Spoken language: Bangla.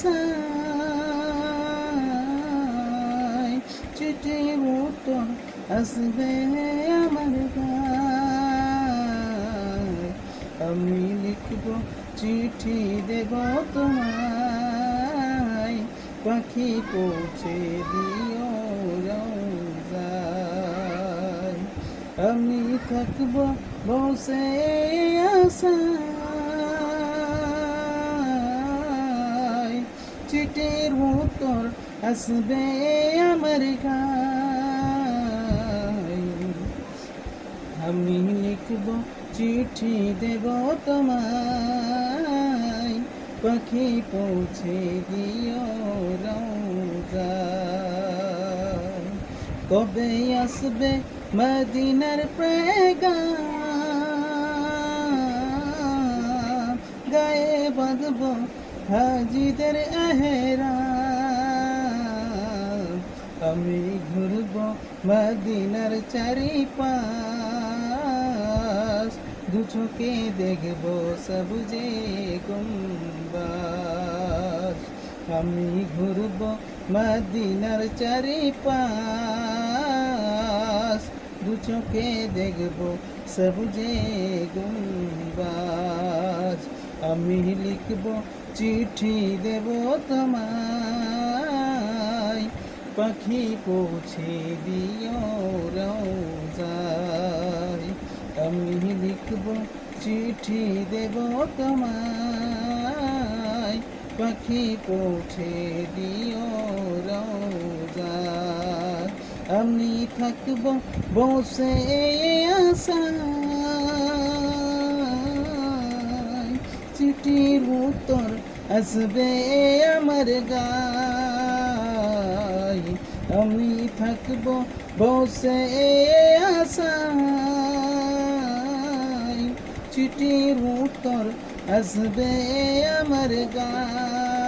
আশায় চিঠির উত্তর আসবে আমার গায়ে। আমি লিখব চিঠি দেব তোমায়, পাখি পৌঁছে দিও রোজায়। আমি থাকব বসে আশায়, চিঠির উত্তর আসবে আমার গায়ে। আমি লিখব চিঠি দেব তোমায়, পাখি পৌঁছে দিও রোজায়। কবে আসবে মদিনার পেগাম, গায়ে বাঁধব হাজিদের এহরাম। আমি ঘুরব মদিনার চারিপাশ, দু চোখে দেখব সবুজে গুম্বাদ। আমি ঘুরব মদিনার চারিপাশ, দু চোখে দেখব সবুজে গুম্বাদ। আমি লিখব চিঠি দেব তোমায়, পাখি পৌঁছে দিও রোজায়। আমি লিখব চিঠি দেব তোমায়, পাখি পৌঁছে দিও রোজায়। আমি থাকব বসে আশায়, চিঠির উত্তর আসবে আমার গায়ে। আমি থাকব বসে আশায়, চিঠির উত্তর আসবে আমার গায়ে।